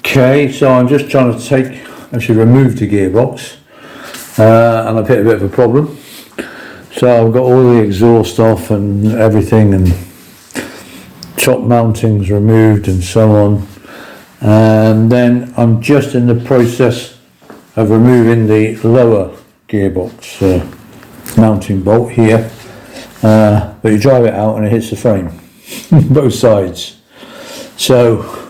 Okay, so I'm just trying to actually remove the gearbox, and I've hit a bit of a problem. So I've got all the exhaust off and everything, and top mountings removed and so on. And then I'm just in the process of removing the lower gearbox mounting bolt here. But you drive it out and it hits the frame, both sides. So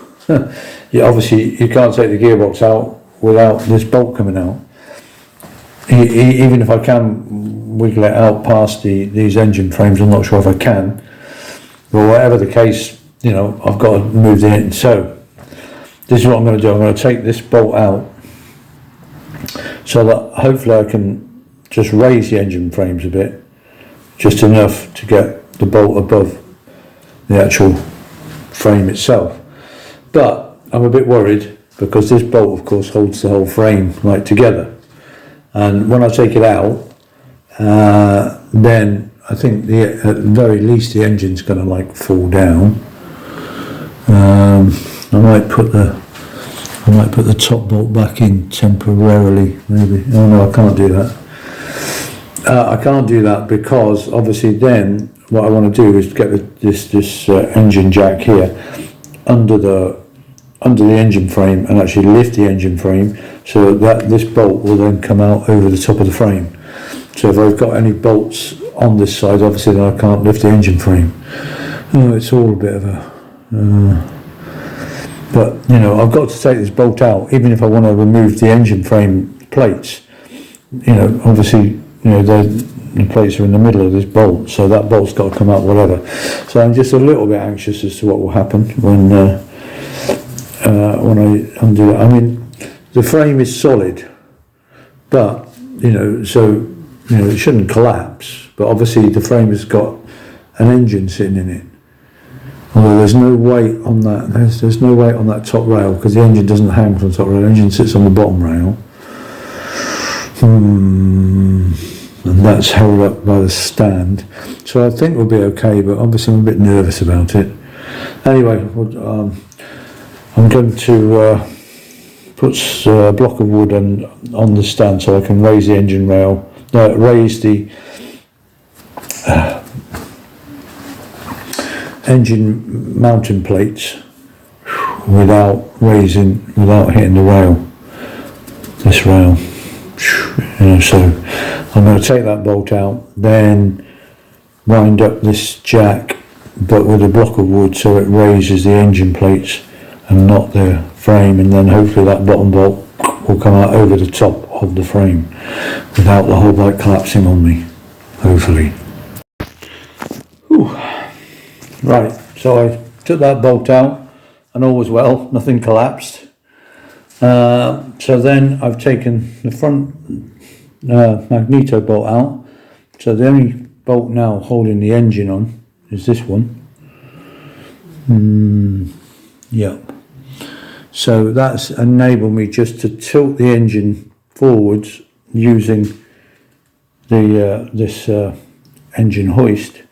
obviously you can't take the gearbox out without this bolt coming out. Even if I can wiggle it out past these engine frames, I'm not sure if I can. But whatever the case, I've got to move the engine. So this is what I'm going to do. I'm going to take this bolt out so that hopefully I can just raise the engine frames a bit, just enough to get the bolt above the actual frame itself. But I'm a bit worried because this bolt, of course, holds the whole frame right together. And when I take it out, then I think at the very least the engine's going to fall down. I might put the top bolt back in temporarily, maybe. Oh no, I can't do that. I can't do that because obviously then what I want to do is get this engine jack here under the engine frame and actually lift the engine frame so that this bolt will then come out over the top of the frame. So if I've got any bolts on this side, obviously then I can't lift the engine frame. Oh, it's all a bit of a... but I've got to take this bolt out, even if I want to remove the engine frame plates. Obviously, the plates are in the middle of this bolt, so that bolt's got to come out, whatever. So I'm just a little bit anxious as to what will happen when I undo it. I mean, the frame is solid, but it shouldn't collapse. But obviously, the frame has got an engine sitting in it. Although there's no weight on that. There's no weight on that top rail because the engine doesn't hang from the top rail. The engine sits on the bottom rail. And that's held up by the stand. So I think we'll be okay, but obviously I'm a bit nervous about it. Anyway, I'm going to put a block of wood on the stand so I can raise the engine rail, raise the engine mounting plates without hitting the rail, this rail. So I'm going to take that bolt out, then wind up this jack, but with a block of wood so it raises the engine plates and not the frame, and then hopefully that bottom bolt will come out over the top of the frame without the whole bike collapsing on me, hopefully. Whew. Right, so I took that bolt out and all was well, nothing collapsed. So then I've taken the front magneto bolt out, so the only bolt now holding the engine on is this one. Yep. So that's enabled me just to tilt the engine forwards using this engine hoist,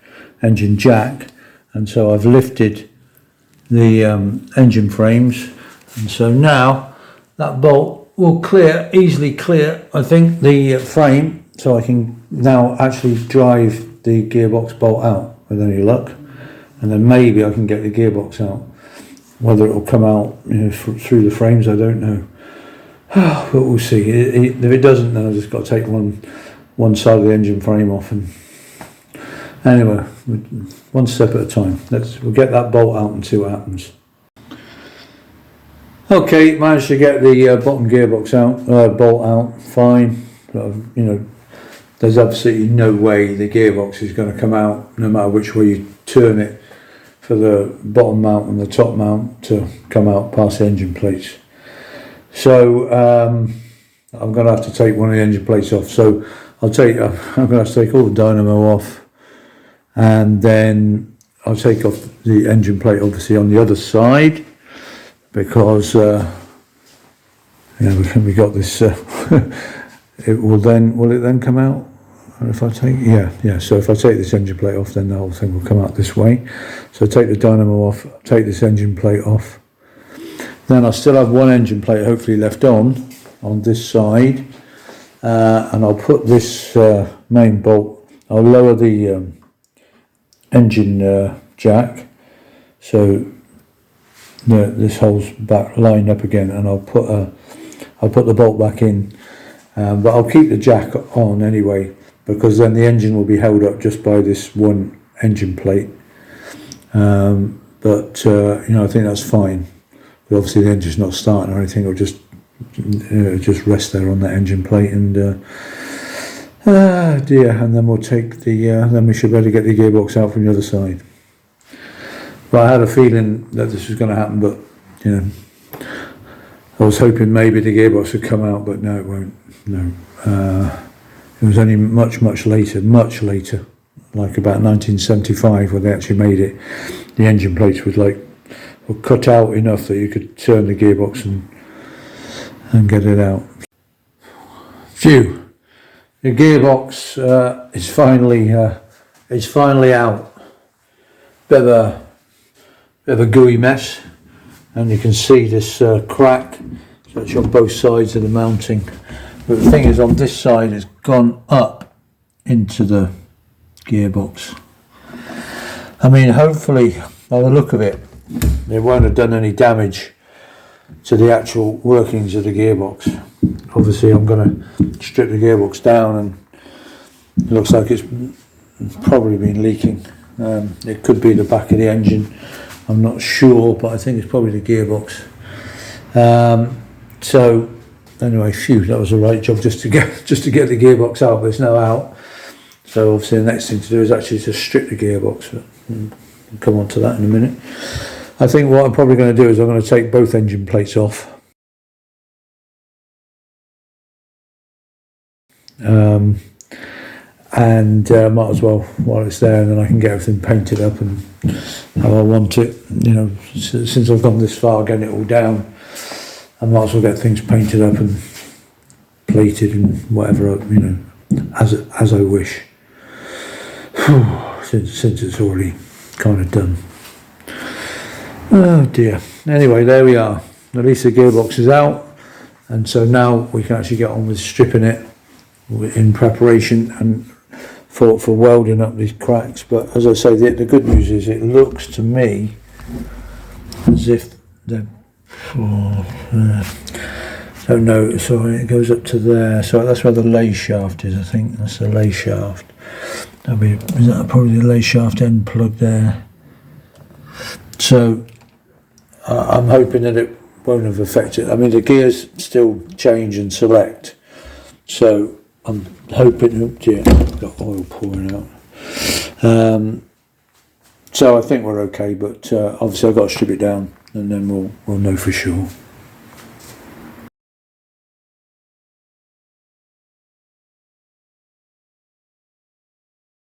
engine jack, and so I've lifted the engine frames, and so now that bolt will easily clear, I think, the frame, so I can now actually drive the gearbox bolt out with any luck, and then maybe I can get the gearbox out. Whether it will come out through the frames, I don't know. But we'll see. If it doesn't, then I've just got to take one side of the engine frame off. And anyway, one step at a time. We'll get that bolt out and see what happens. Okay, managed to get the bottom gearbox bolt out, fine. But, there's absolutely no way the gearbox is going to come out, no matter which way you turn it, for the bottom mount and the top mount to come out past the engine plates. So I'm going to have to take one of the engine plates off. So I'm going to have to take all the dynamo off, and then I'll take off the engine plate obviously on the other side, because we got this. Will it then come out? If I take so if I take this engine plate off, then the whole thing will come out this way. So take the dynamo off, take this engine plate off, Then I still have one engine plate hopefully left on this side, and I'll put this main bolt, I'll lower the engine jack so this hole's back lined up again, and I'll put the bolt back in, but I'll keep the jack on anyway, because then the engine will be held up just by this one engine plate. But you know, I think that's fine. But obviously the engine's not starting or anything, it'll just rest there on that engine plate, and dear, and then we'll take the then we should be able to get the gearbox out from the other side. But I had a feeling that this was going to happen, but you know, I was hoping maybe the gearbox would come out, but no, it won't. No, it was only much later, like about 1975 when they actually made it. The engine plates were cut out enough that you could turn the gearbox and get it out. Phew! The gearbox is finally out. Bit of a gooey mess, and you can see this crack. So it's on both sides of the mounting. But the thing is, on this side, it's gone up into the gearbox. I mean, hopefully, by the look of it, they won't have done any damage to the actual workings of the gearbox. Obviously, I'm going to strip the gearbox down, and it looks like it's probably been leaking. It could be the back of the engine. I'm not sure, but I think it's probably the gearbox. So anyway, phew, that was the right job just to get the gearbox out, but it's now out. So obviously the next thing to do is actually to strip the gearbox. But we'll come on to that in a minute. I think what I'm probably going to do is I'm going to take both engine plates off. And might as well while it's there, and then I can get everything painted up and how I want it. You know, since I've gone this far getting it all down, I might as well get things painted up and plated and whatever, you know, as I wish. Since it's already kind of done. Oh dear. Anyway, there we are. At least the gearbox is out, and so now we can actually get on with stripping it in preparation and for welding up these cracks. But as I say, the good news is it looks to me as if they're don't know, so it goes up to there, so that's where the lay shaft is. I think that's the lay shaft. Is that probably the lay shaft end plug there? So I'm hoping that it won't have affected. I mean, the gears still change and select, so I'm hoping. Oh dear, I've got oil pouring out. So I think we're okay, but obviously I've got to strip it down, and then we'll know for sure.